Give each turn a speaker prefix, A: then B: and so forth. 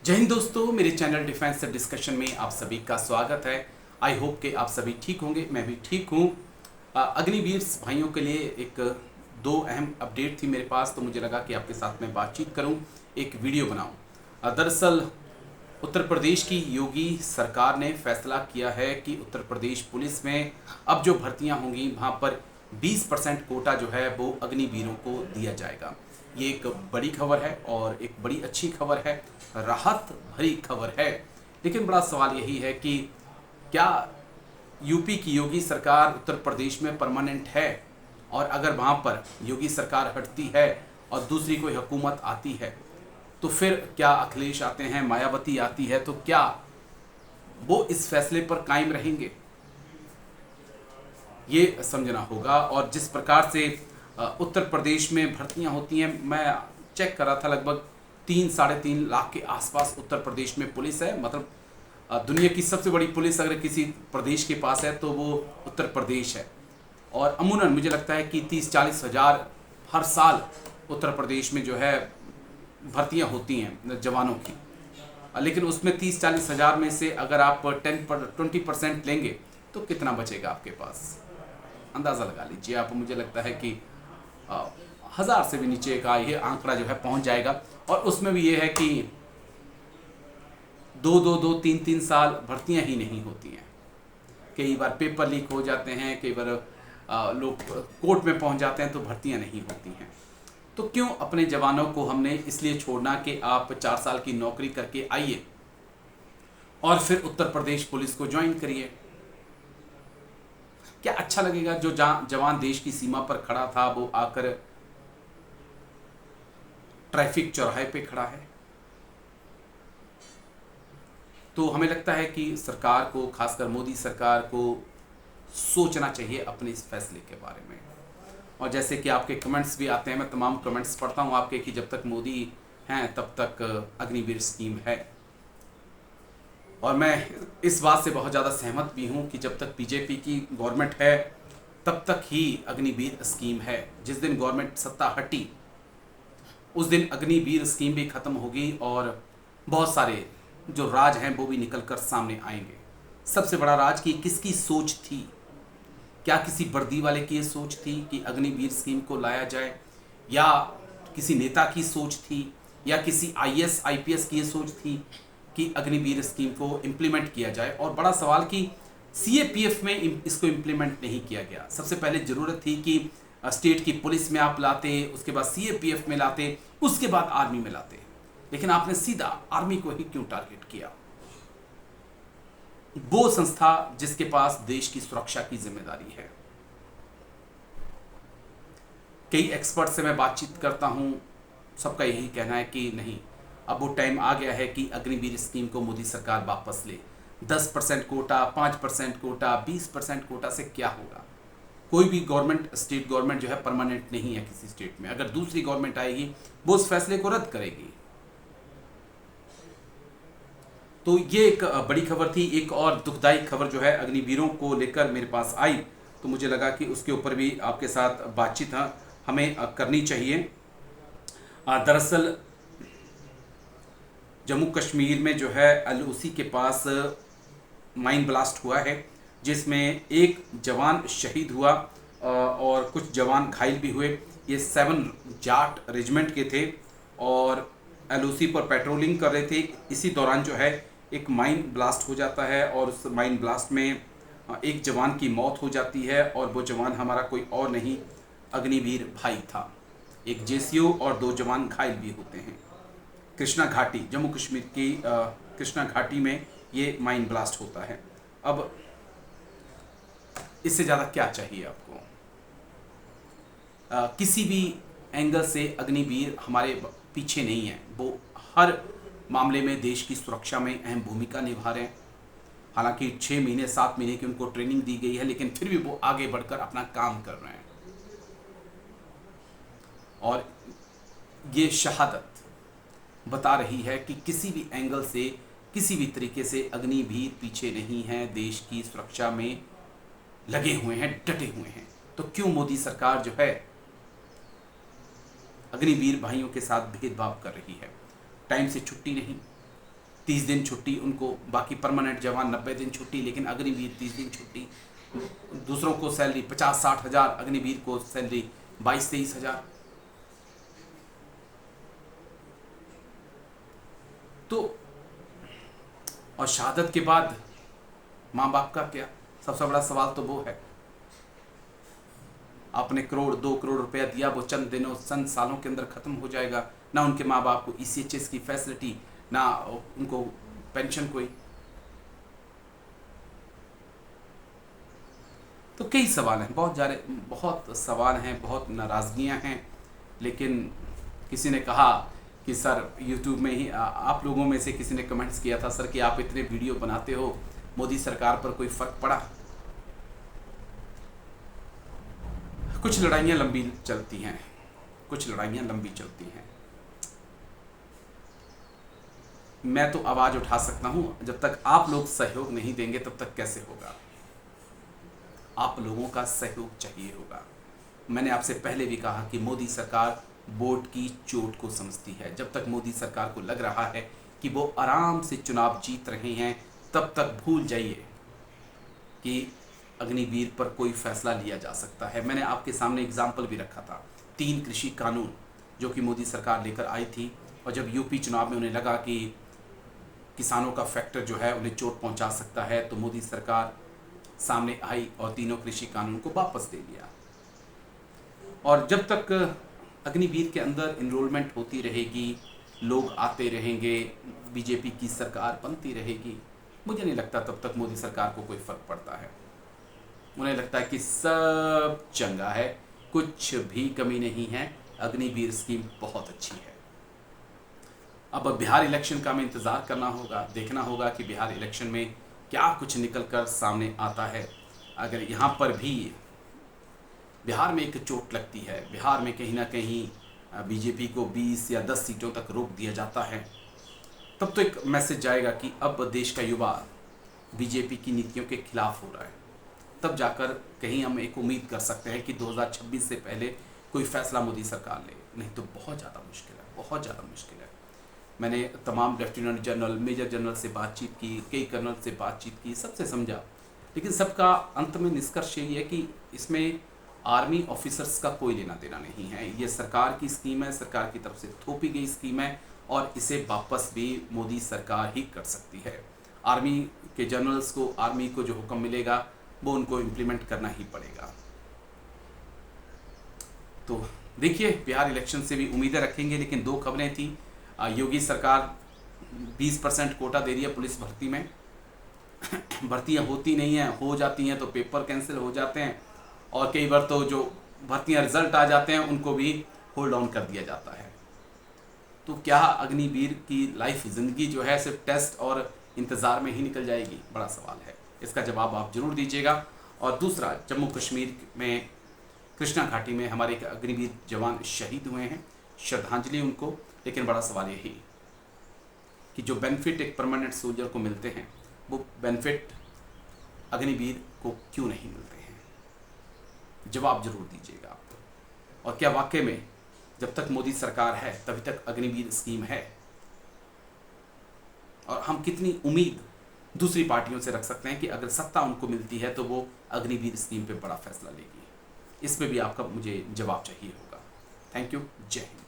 A: जय हिंद दोस्तों, मेरे चैनल डिफेंस डिस्कशन में आप सभी का स्वागत है। आई होप कि आप सभी ठीक होंगे, मैं भी ठीक हूँ। अग्निवीर भाइयों के लिए एक दो अहम अपडेट थी मेरे पास, तो मुझे लगा कि आपके साथ में बातचीत करूँ, एक वीडियो बनाऊँ। दरअसल उत्तर प्रदेश की योगी सरकार ने फैसला किया है कि उत्तर प्रदेश पुलिस में अब जो भर्तियां होंगी वहां पर 20% कोटा जो है वो अग्निवीरों को दिया जाएगा। ये एक बड़ी खबर है और एक बड़ी अच्छी खबर है, राहत भरी खबर है। लेकिन बड़ा सवाल यही है कि क्या यूपी की योगी सरकार उत्तर प्रदेश में परमानेंट है, और अगर वहां पर योगी सरकार हटती है और दूसरी कोई हुकूमत आती है तो फिर क्या अखिलेश आते हैं, मायावती आती है, तो क्या वो इस फैसले पर कायम रहेंगे, ये समझना होगा। और जिस प्रकार से उत्तर प्रदेश में भर्तियां होती हैं, मैं चेक कर रहा था, लगभग 3-3.5 लाख के आसपास उत्तर प्रदेश में पुलिस है। मतलब दुनिया की सबसे बड़ी पुलिस अगर किसी प्रदेश के पास है तो वो उत्तर प्रदेश है। और अमूमन मुझे लगता है कि 30-40 हज़ार हर साल उत्तर प्रदेश में जो है भर्तियां होती हैं जवानों की। लेकिन उसमें 30-40 हज़ार में से अगर आप 20% लेंगे तो कितना बचेगा आपके पास, अंदाज़ा लगा लीजिए आप। मुझे लगता है कि 1000 से भी नीचे का ये आंकड़ा जो है पहुंच जाएगा। और उसमें भी ये है कि 2-2, 3-3 साल भर्तियां ही नहीं होती हैं। कई बार पेपर लीक हो जाते हैं, कई बार लोग कोर्ट में पहुंच जाते हैं, तो भर्तियां नहीं होती हैं। तो क्यों अपने जवानों को हमने इसलिए छोड़ना कि आप 4 साल की नौकरी करके आइए और फिर उत्तर प्रदेश पुलिस को ज्वाइन करिए। क्या अच्छा लगेगा? जो जवान देश की सीमा पर खड़ा था वो आकर ट्रैफिक चौराहे पे खड़ा है। तो हमें लगता है कि सरकार को, खासकर मोदी सरकार को सोचना चाहिए अपने इस फैसले के बारे में। और जैसे कि आपके कमेंट्स भी आते हैं, मैं तमाम कमेंट्स पढ़ता हूं आपके कि जब तक मोदी हैं तब तक अग्निवीर स्कीम है। और मैं इस बात से बहुत ज़्यादा सहमत भी हूं कि जब तक बीजेपी की गवर्नमेंट है तब तक ही अग्निवीर स्कीम है। जिस दिन गवर्नमेंट सत्ता हटी उस दिन अग्निवीर स्कीम भी खत्म होगी और बहुत सारे जो राज हैं वो भी निकल कर सामने आएंगे। सबसे बड़ा राज की किसकी सोच थी? क्या किसी वर्दी वाले की ये सोच थी कि अग्निवीर स्कीम को लाया जाए, या किसी नेता की सोच थी, या किसी आईएएस आईपीएस की ये सोच थी कि अग्निवीर स्कीम को इम्प्लीमेंट किया जाए? और बड़ा सवाल कि सीएपीएफ में इसको इम्प्लीमेंट नहीं किया गया। सबसे पहले ज़रूरत थी कि स्टेट की पुलिस में आप लाते, उसके बाद सीएपीएफ में लाते, उसके बाद आर्मी में लाते। लेकिन आपने सीधा आर्मी को ही क्यों टारगेट किया? वो संस्था जिसके पास देश की सुरक्षा की जिम्मेदारी है। कई एक्सपर्ट से मैं बातचीत करता हूं, सबका यही कहना है कि नहीं, अब वो टाइम आ गया है कि अग्निवीर स्कीम को मोदी सरकार वापस ले। 10% कोटा, 5% कोटा, 20% कोटा से क्या होगा? कोई भी गवर्नमेंट, स्टेट गवर्नमेंट जो है परमानेंट नहीं है किसी स्टेट में। अगर दूसरी गवर्नमेंट आएगी वो उस फैसले को रद्द करेगी। तो ये एक बड़ी खबर थी। एक और दुखदायी खबर जो है अग्निवीरों को लेकर मेरे पास आई, तो मुझे लगा कि उसके ऊपर भी आपके साथ बातचीत हमें करनी चाहिए। दरअसल जम्मू कश्मीर में जो है एलओसी के पास माइन ब्लास्ट हुआ है, जिसमें एक जवान शहीद हुआ और कुछ जवान घायल भी हुए। ये 7 जाट रेजिमेंट के थे और एलओसी पर पेट्रोलिंग कर रहे थे। इसी दौरान जो है एक माइन ब्लास्ट हो जाता है और उस माइन ब्लास्ट में एक जवान की मौत हो जाती है। और वो जवान हमारा कोई और नहीं, अग्निवीर भाई था। एक जेसीओ और 2 जवान घायल भी होते हैं। कृष्णा घाटी, जम्मू कश्मीर की कृष्णा घाटी में ये माइन ब्लास्ट होता है। अब इससे ज़्यादा क्या चाहिए आपको? किसी भी एंगल से अग्निवीर हमारे पीछे नहीं है। वो हर मामले में देश की सुरक्षा में अहम भूमिका निभा रहे हैं। हालांकि 6 महीने 7 महीने की उनको ट्रेनिंग दी गई है, लेकिन फिर भी वो आगे बढ़कर अपना काम कर रहे हैं। और ये शहादत बता रही है कि किसी भी एंगल से, किसी भी तरीके से अग्निवीर पीछे नहीं है, देश की सुरक्षा में लगे हुए हैं, डटे हुए हैं। तो क्यों मोदी सरकार जो है अग्निवीर भाइयों के साथ भेदभाव कर रही है? टाइम से छुट्टी नहीं, 30 दिन छुट्टी उनको, बाकी परमानेंट जवान 90 दिन छुट्टी, लेकिन अग्निवीर 30 दिन छुट्टी। दूसरों को सैलरी 50-60 हज़ार, अग्निवीर को सैलरी 22-23 हज़ार। तो और शहादत के बाद माँ बाप का क्या? सबसे बड़ा सवाल तो वो है। आपने 1-2 करोड़ रुपया दिया, वो चंद सालों के अंदर खत्म हो जाएगा। ना उनके माँ बाप को ECHS की फैसिलिटी, ना उनको पेंशन कोई। तो कई सवाल हैं, बहुत सवाल हैं, बहुत नाराज़गियाँ हैं। लेकिन किसी ने कहा कि सर YouTube में ही आप लोगों में से किसी ने कमेंट्स किया था, सर कि आप इतने वीडियो बनाते हो, मोदी सरकार पर कोई फ़र्क पड़ा? कुछ लड़ाइयाँ लंबी चलती हैं, कुछ लड़ाइयाँ लंबी चलती हैं। मैं तो आवाज़ उठा सकता हूँ, जब तक आप लोग सहयोग नहीं देंगे तब तक कैसे होगा? आप लोगों का सहयोग चाहिए होगा। मैंने आपसे पहले भी कहा कि मोदी सरकार वोट की चोट को समझती है। जब तक मोदी सरकार को लग रहा है कि वो आराम से चुनाव जीत रहे हैं, तब तक भूल जाइए कि अग्निवीर पर कोई फैसला लिया जा सकता है। मैंने आपके सामने एग्जाम्पल भी रखा था, 3 कृषि कानून जो कि मोदी सरकार लेकर आई थी, और जब यूपी चुनाव में उन्हें लगा कि किसानों का फैक्टर जो है उन्हें चोट पहुंचा सकता है, तो मोदी सरकार सामने आई और तीनों कृषि कानून को वापस दे लिया। और जब तक अग्निवीर के अंदर इनरोलमेंट होती रहेगी, लोग आते रहेंगे, बीजेपी की सरकार बनती रहेगी, मुझे नहीं लगता तब तक मोदी सरकार को कोई फ़र्क पड़ता है। उन्हें लगता है कि सब चंगा है, कुछ भी कमी नहीं है, अग्निवीर स्कीम बहुत अच्छी है। अब बिहार इलेक्शन का हमें इंतज़ार करना होगा, देखना होगा कि बिहार इलेक्शन में क्या कुछ निकल कर सामने आता है। अगर यहाँ पर भी बिहार में एक चोट लगती है, बिहार में कहीं ना कहीं बीजेपी को 20 या 10 सीटों तक रोक दिया जाता है, तब तो एक मैसेज जाएगा कि अब देश का युवा बीजेपी की नीतियों के खिलाफ हो रहा है। तब जाकर कहीं हम एक उम्मीद कर सकते हैं कि 2026 से पहले कोई फैसला मोदी सरकार ले, नहीं तो बहुत ज़्यादा मुश्किल है, बहुत ज़्यादा मुश्किल है। मैंने तमाम लेफ्टिनेंट जनरल, मेजर जनरल से बातचीत की, कई कर्नल से बातचीत की, सबसे समझा, लेकिन सबका अंत में निष्कर्ष यही है कि इसमें आर्मी ऑफिसर्स का कोई लेना देना नहीं है। ये सरकार की स्कीम है, सरकार की तरफ से थोपी गई स्कीम है, और इसे वापस भी मोदी सरकार ही कर सकती है। आर्मी के जनरल्स को, आर्मी को जो हुक्म मिलेगा वो उनको इम्प्लीमेंट करना ही पड़ेगा। तो देखिए, बिहार इलेक्शन से भी उम्मीदें रखेंगे, लेकिन 2 खबरें थी। योगी सरकार 20% कोटा दे रही है पुलिस भर्ती में। भर्तियां होती नहीं हैं, हो जाती हैं तो पेपर कैंसिल हो जाते हैं, और कई बार तो जो भर्तियां रिजल्ट आ जाते हैं उनको भी होल्ड ऑन कर दिया जाता है। तो क्या अग्निवीर की लाइफ ज़िंदगी जो है सिर्फ टेस्ट और इंतज़ार में ही निकल जाएगी? बड़ा सवाल है, इसका जवाब आप जरूर दीजिएगा। और दूसरा, जम्मू कश्मीर में कृष्णा घाटी में हमारे एक अग्निवीर जवान शहीद हुए हैं, श्रद्धांजलि उनको। लेकिन बड़ा सवाल यही कि जो बेनिफिट एक परमानेंट सोल्जर को मिलते हैं, वो बेनिफिट अग्निवीर को क्यों नहीं मिलते हैं? जवाब जरूर दीजिएगा आप। और क्या वाकई में जब तक मोदी सरकार है तभी तक अग्निवीर स्कीम है? और हम कितनी उम्मीद दूसरी पार्टियों से रख सकते हैं कि अगर सत्ता उनको मिलती है तो वो अग्निवीर स्कीम पे बड़ा फैसला लेगी? इस पे भी आपका मुझे जवाब चाहिए होगा। Thank you. जय हिंद।